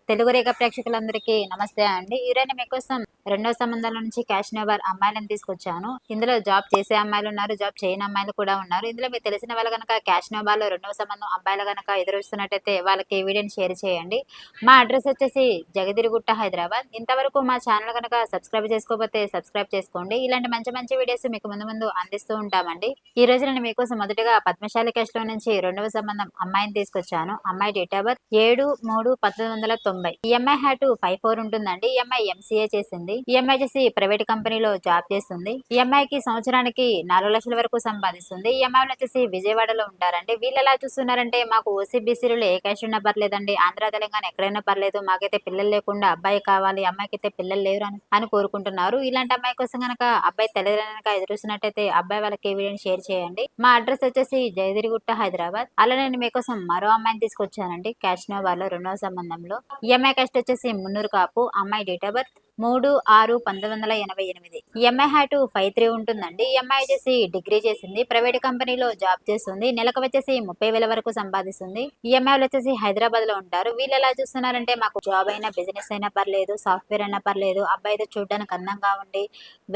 తెలుగు రేఖ ప్రేక్షకులందరికీ నమస్తే అండి. ఈరోజు మీకోసం రెండో సంబంధాల నుంచి క్యాష్ నెవర్ అమ్మాయిలను తీసుకొచ్చాను. ఇందులో జాబ్ చేసే అమ్మాయిలు ఉన్నారు, జాబ్ చేయని అమ్మాయిలు కూడా ఉన్నారు. ఇందులో మీకు తెలిసిన వాళ్ళు కనుక క్యాష్ నెవర్లో రెండవ సంబంధం అబ్బాయిలు కనుక ఎదురుస్తున్నట్టయితే వాళ్ళకి ఈ వీడియోని షేర్ చేయండి. మా అడ్రస్ వచ్చేసి జగదిరిగుట్ట, హైదరాబాద్. ఇంతవరకు మా ఛానల్ కనుక సబ్స్క్రైబ్ చేసుకోకపోతే సబ్స్క్రైబ్ చేసుకోండి. ఇలాంటి మంచి మంచి వీడియోస్ మీకు ముందు ముందు అందిస్తూ ఉంటామండి. ఈ రోజు నేను మీకోసం మొదటగా పద్మశాలి క్యాష్ లో నుంచి రెండవ సంబంధం అమ్మాయిని తీసుకొచ్చాను. అమ్మాయి date of birth 7/3/1990. EMI hat 54 ఉంటుందండి. ఈఎంఐ ఎంసీఏ చేసింది. ఈఎంఐ చేసి ప్రైవేట్ కంపెనీలో జాబ్ చేస్తుంది. ఈఎంఐకి సంవత్సరానికి 4 లక్షల వరకు సంపాదిస్తుంది. ఈఎంఐ వచ్చేసి విజయవాడలో ఉంటారండి. వీళ్ళు ఎలా చూస్తున్నారంటే మాకు ఓసీబీసీలో ఏ క్యాష్ ఉన్నా పర్లేదండి, ఆంధ్ర తెలంగాణ ఎక్కడైనా పర్లేదు, మాకైతే పిల్లలు లేకుండా అబ్బాయి కావాలి, అమ్మాయికి అయితే పిల్లలు లేరు అని కోరుకుంటున్నారు. ఇలాంటి అమ్మాయి కోసం కనుక అబ్బాయి తల్లిదండ్రులక ఎదురుస్తున్నట్టయితే అబ్బాయి వాళ్ళకి ఈ వీడియోని షేర్ చేయండి. మా అడ్రస్ వచ్చేసి జయదిరిగుట్ట, హైదరాబాద్. అలా నేను మీకోసం మరో అమ్మాయిని తీసుకొచ్చానండి క్యాష్ నోవాలో రెండవ సంబంధంలో. ఈఎంఐ కాస్ట్ వచ్చేసి 300 కాపు. అమ్మాయి date of birth 3/6/1988. EMI hat 53 ఉంటుందండి. ఈఎంఐ వచ్చేసి డిగ్రీ చేసింది, ప్రైవేట్ కంపెనీలో జాబ్ చేస్తుంది. నెలకు వచ్చేసి 30,000 వరకు సంపాదిస్తుంది. ఈఎంఐ వచ్చేసి హైదరాబాద్ లో ఉంటారు. వీళ్ళు ఎలా చూస్తున్నారంటే మాకు జాబ్ అయినా బిజినెస్ అయినా పర్లేదు, సాఫ్ట్వేర్ అయినా పర్లేదు, అబ్బాయి అయితే చూడడానికి అందంగా ఉండి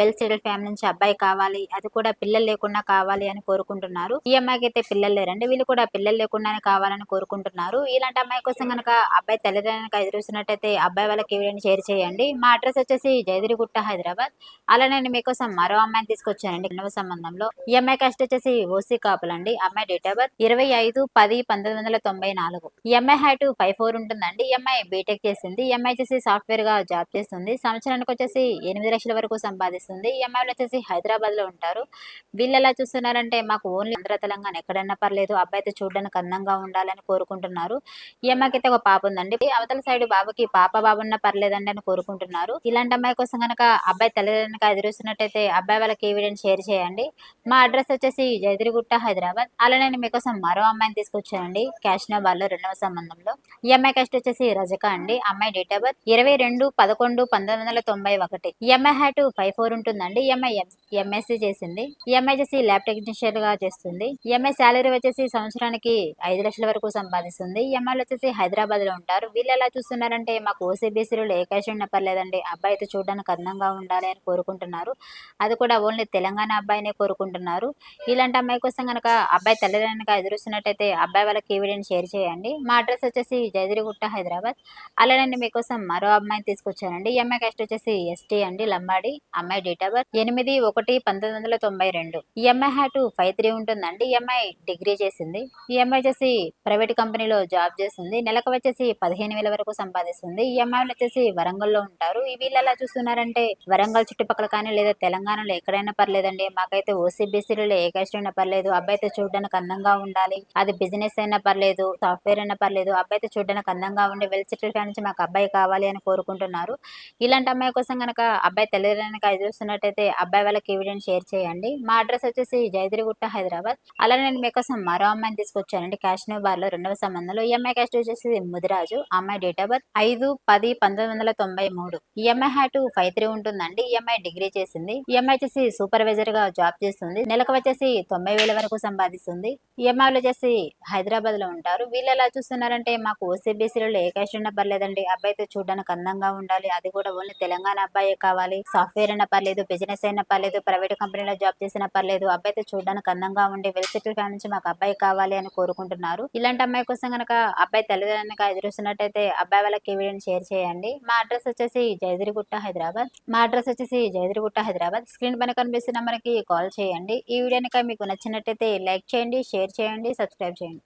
వెల్ సెటిల్ ఫ్యామిలీ నుంచి అబ్బాయి కావాలి, అది కూడా పిల్లలు లేకుండా కావాలి అని కోరుకుంటున్నారు. ఈఎంఐకి అయితే పిల్లలు లేరండి, వీళ్ళు కూడా పిల్లలు లేకుండానే కావాలని కోరుకుంటున్నారు. ఇలాంటి అమ్మాయి కోసం కనుక అబ్బాయి తల్లిదండ్రులకు ఎదురుస్తున్నట్టయితే అబ్బాయి వాళ్ళకి వీడియోని షేర్ చేయండి. మా అడ్రస్ వచ్చేసి జయదిరిగుట్ట, హైదరాబాద్. అలా నేను మీకోసం మరో అమ్మాయిని తీసుకొచ్చానండి రెండవ సంబంధంలో. ఈఎంఐ కాస్ట్ వచ్చేసి ఓసీ కాపులండి. అమ్మాయి date of birth 25/10/1994. EMI height 54 ఉంటుందండి. ఈఎంఐ బీటెక్ చేసింది. ఈఎంఐ వచ్చేసి సాఫ్ట్వేర్ గా జాబ్ చేస్తుంది. సంవత్సరానికి వచ్చేసి 8 లక్షల వరకు సంపాదిస్తుంది. ఈఎంఐ వచ్చేసి హైదరాబాద్ లో ఉంటారు. వీళ్ళు ఎలా చూస్తున్నారంటే మాకు ఓన్లీ ఆంధ్ర తెలంగాణ ఎక్కడైనా పర్లేదు, అబ్బాయి అయితే చూడడానికి అందంగా ఉండాలని కోరుకుంటున్నారు. ఈఎంఐకి అయితే ఒక పాప ఉందండి. అవతల సైడ్ బాబుకి పాప బాబున్న పర్లేదండి అని కోరుకుంటున్నారు. ఇలాంటి అమ్మాయి కోసం కనుక అబ్బాయి తల్లిదండ్రులకు ఎదురుస్తున్నట్టయితే అబ్బాయి వాళ్ళకి ఈ వీడియోని షేర్ చేయండి. మా అడ్రస్ వచ్చేసి జయదిరిగుట్ట, హైదరాబాద్. అలా నేను మీకోసం మరో అమ్మాయిని తీసుకొచ్చానండి క్యాష్ నోబాల్లో రెండవ సంబంధంలో. ఈఎంఐ కాస్ట్ వచ్చేసి రజక అండి. అమ్మాయి date of birth 22/11/1991. EMI hat 54 ఉంటుందండి. ఈఎంఐ ఎంఎస్సీ చేసింది. ఈఎంఐ చేసి ల్యాబ్ టెక్నీషియన్ గా చేస్తుంది. ఈఎంఐ శాలరీ వచ్చేసి సంవత్సరానికి 5 లక్షల వరకు సంపాదిస్తుంది. ఈఎంఐ వచ్చేసి హైదరాబాద్ లో ఉంటారు. వీళ్ళు ఎలా చూస్తున్నారంటే మాకు ఓసీబీసీలో ఏ క్యాష్ ఉన్నా పర్లేదండి, అబ్బాయి అయితే చూడడానికి అందంగా ఉండాలి అని కోరుకుంటున్నారు. అది కూడా ఓన్లీ తెలంగాణ అబ్బాయినే కోరుకుంటున్నారు. ఇలాంటి అమ్మాయి కోసం కనుక అబ్బాయి తల్లిదండ్రులకు ఎదురుస్తున్నట్టయితే అబ్బాయి వాళ్ళకి ఈ వీడియోని షేర్ చేయండి. మా అడ్రస్ వచ్చేసి జయదిరిగుట్ట, హైదరాబాద్. అలా నేను మీకోసం మరో అమ్మాయిని తీసుకొచ్చానండి. ఈ అమ్మాయి కాస్ట్ వచ్చేసి ఎస్టీ అండి, లంబాడి. అమ్మాయి date of birth 8/1/1992. EMI hat 53 ఉంటుందండి. ఈఎంఐ డిగ్రీ చేసింది. ఈఎంఐ వచ్చేసి ప్రైవేట్ కంపెనీలో జాబ్ చేస్తుంది. నెలకు వచ్చేసి 15,000 వరకు సంపాదిస్తుంది. ఈఎంఐ వచ్చేసి వరంగల్లో ఉంటారు. వీళ్ళు ఎలా చూస్తున్నారంటే వరంగల్ చుట్టుపక్కల కానీ లేదా తెలంగాణలో ఎక్కడైనా పర్లేదండి, మాకైతే ఓసీబీసీలో ఏ క్యాస్ట్ అయినా పర్లేదు, అబ్బాయి అయితే చూడడానికి అందంగా ఉండాలి, అది బిజినెస్ అయినా పర్లేదు, సాఫ్ట్వేర్ అయినా పర్లేదు, అబ్బాయి అయితే చూడడానికి అందంగా ఉండి వెల్ సెటిల్ ఫ్యామిలీ నుంచి మాకు అబ్బాయి కావాలి అని కోరుకుంటున్నారు. ఇలాంటి అమ్మాయి కోసం కనుక అబ్బాయి తల్లిదండ్రులకు ఎదురుస్తున్నట్టయితే అబ్బాయి వాళ్ళకి ఈ వీడియోని షేర్ చేయండి. మా అడ్రస్ వచ్చేసి జయదిరిగుట్ట, హైదరాబాద్. అలా నేను మీకోసం మరో అమ్మాయిని తీసుకొచ్చానండి క్యాష్ బార్ లో రెండవ సంబంధంలో. ఈఎంఐ కాస్ట్ వచ్చేసి ముదిరాజు. అమ్మాయి date of birth 5/10/1993. EMI hat 53 ఉంటుందండి. ఈఎంఐ డిగ్రీ చేసింది. ఈఎంఐ వచ్చేసి సూపర్వైజర్ గా జాబ్ చేస్తుంది. నెలకు వచ్చేసి 90,000 వరకు సంపాదిస్తుంది. ఈఎంఐలు వచ్చేసి హైదరాబాద్ లో ఉంటారు. వీళ్ళు ఎలా చూస్తున్నారంటే మాకు ఓసీబీసీలో ఏ క్యాస్ట్ ఉన్నా పర్లేదండి, అబ్బాయి అయితే చూడడానికి అందంగా ఉండాలి, అది కూడా ఓన్లీ తెలంగాణ అబ్బాయి కావాలి, సాఫ్ట్వేర్ అయినా పర్లేదు, బిజినెస్ అయినా పర్లేదు, ప్రైవేట్ కంపెనీలో జాబ్ చేసినా పర్లేదు, అబ్బాయి అయితే చూడడానికి అందంగా ఉండి వెల్ సెటిల్ ఫ్యామిలీ నుంచి మాకు అబ్బాయి కావాలి అని కోరుకుంటున్నారు. ఇలాంటి అమ్మాయి కోసం కనుక అబ్బాయి తల్లిదండ్రులకు ఎదురుస్తున్నట్టయితే అబ్బాయి వాళ్ళకి ఈ వీడియోని షేర్ చేయండి. మా అడ్రస్ వచ్చేసి జయదిరిగుట్ట, హైదరాబాద్. స్క్రీన్ పైన కనిపిస్తున్న నెంబర్కి కాల్ చేయండి. ఈ వీడియో కనుక మీకు నచ్చినట్టయితే లైక్ చేయండి, షేర్ చేయండి, సబ్స్క్రైబ్ చేయండి.